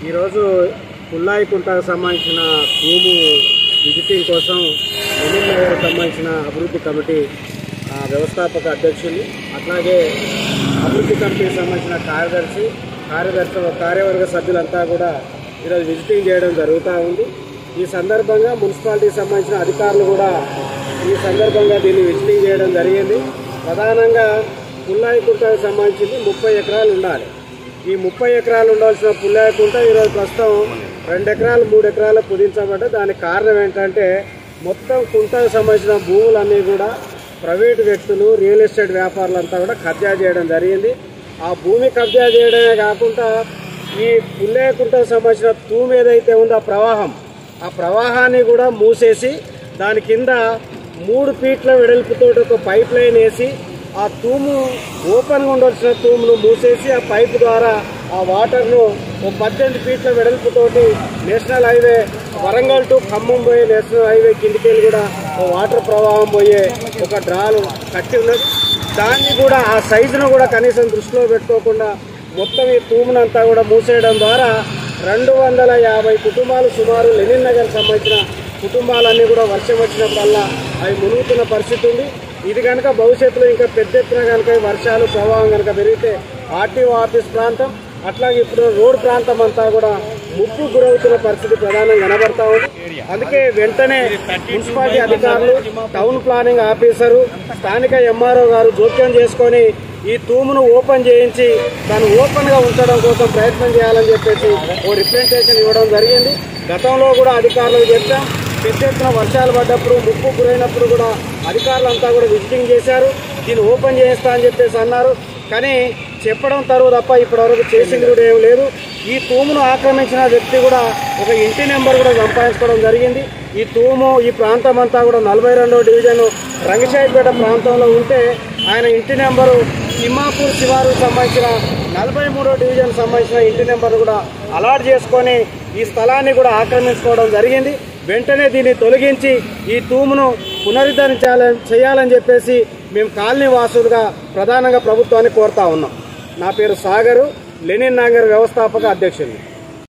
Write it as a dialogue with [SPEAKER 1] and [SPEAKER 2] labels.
[SPEAKER 1] ఈరోజు పుల్లాయికుంటకు సంబంధించిన తూము విజిటింగ్ కోసం లెనిన్ నగర్ సంబంధించిన అభివృద్ధి కమిటీ వ్యవస్థాపక అధ్యక్షులు, అట్లాగే అభివృద్ధి కమిటీకి సంబంధించిన కార్యవర్గ సభ్యులంతా కూడా ఈరోజు విజిటింగ్ చేయడం జరుగుతూ ఉంది. ఈ సందర్భంగా మున్సిపాలిటీకి సంబంధించిన అధికారులు కూడా ఈ సందర్భంగా దీన్ని విజిటింగ్ చేయడం జరిగింది. ప్రధానంగా పుల్లాయికుంటకు సంబంధించింది 30 ఎకరాలు ఉండాలి. ఈ 30 ఎకరాలు ఉండాల్సిన పుల్లాయికుంట ఈరోజు ప్రస్తుతం 2 ఎకరాలు 3 ఎకరాలు కుదించబడ్డ. దానికి కారణం ఏంటంటే మొత్తం కుంటకు సంబంధించిన భూములన్నీ కూడా ప్రైవేటు వ్యక్తులు, రియల్ ఎస్టేట్ వ్యాపారులంతా కూడా కబ్జా చేయడం జరిగింది. ఆ భూమి కబ్జా చేయడమే కాకుండా ఈ పుల్లాయికుంటకు సంబంధించిన తూము ఏదైతే ఉందో ఆ ప్రవాహాన్ని కూడా మూసేసి దాని కింద 3 ఫీట్ల వెడల్పుతో ఒక పైప్ లైన్ వేసి ఆ తూము ఓపెన్గా ఉండవలసిన తూమును మూసేసి ఆ పైపు ద్వారా ఆ వాటర్ను 18 ఫీట్ల వెడల్పుతోటి national highway Warangal to Khammam పోయే నేషనల్ హైవే కిందికెళ్ళి కూడా వాటర్ ప్రవాహం పోయే ఒక డ్రాలు కట్టి ఉన్నది. దాన్ని కూడా ఆ సైజును కూడా కనీసం దృష్టిలో పెట్టుకోకుండా మొత్తం ఈ తూమునంతా కూడా మూసేయడం ద్వారా 250 కుటుంబాలు సుమారు లెనిన్ నగర్ సంబంధించిన కుటుంబాలన్నీ కూడా వర్షం వచ్చినప్పుడల్లా అవి మునుగుతున్న పరిస్థితి ఉంది. ఇది కనుక భవిష్యత్తులో ఇంకా పెద్ద ఎత్తున కనుక వర్షాలు ప్రవాహం కనుక పెరిగితే ఆర్టీఓ ఆఫీస్ ప్రాంతం అట్లాగే ఇప్పుడు రోడ్ ప్రాంతం అంతా కూడా ముప్పు గురవుతున్న పరిస్థితి ప్రధానంగా కనబడతా ఉంది. అందుకే వెంటనే మున్సిపాలిటీ అధికారులు, టౌన్ ప్లానింగ్ ఆఫీసరు, స్థానిక ఎంఆర్ఓ గారు జోక్యం చేసుకొని ఈ తూమును ఓపెన్ చేయించి దాన్ని ఓపెన్గా ఉంచడం కోసం ప్రయత్నం చేయాలని చెప్పేసి ఓ రిప్రజెంటేషన్ ఇవ్వడం జరిగింది. గతంలో కూడా అధికారులకు చెప్పాం. పెద్ద ఎత్తున వర్షాలు పడ్డప్పుడు, ముప్పు గురైనప్పుడు కూడా అధికారులంతా కూడా విజిటింగ్ చేశారు. దీన్ని ఓపెన్ చేయిస్తా అని చెప్పేసి అన్నారు. కానీ చెప్పడం తరువు తప్ప ఇప్పటివరకు చేసింది కూడా ఏం లేదు. ఈ తూమును ఆక్రమించిన వ్యక్తి కూడా ఒక ఇంటి నెంబర్ కూడా సంపాదించుకోవడం జరిగింది. ఈ తూము ఈ ప్రాంతం అంతా కూడా 42వ డివిజన్ రంగశాయిపేట ప్రాంతంలో ఉంటే ఆయన ఇంటి నెంబరు తిమ్మాపూర్ శివారు సంబంధించిన 43వ డివిజన్ సంబంధించిన ఇంటి నెంబర్ కూడా అలాట్ చేసుకొని ఈ స్థలాన్ని కూడా ఆక్రమించుకోవడం జరిగింది. వెంటనే దీన్ని తొలగించి ఈ తూమును చేయాలని చెప్పేసి మేము కాలనీ వాసులుగా ప్రధానంగా ప్రభుత్వాన్ని కోరుతా ఉన్నాం. నా పేరు సాగరు, లెనిన్ నగర్ వ్యవస్థాపక అధ్యక్షులు.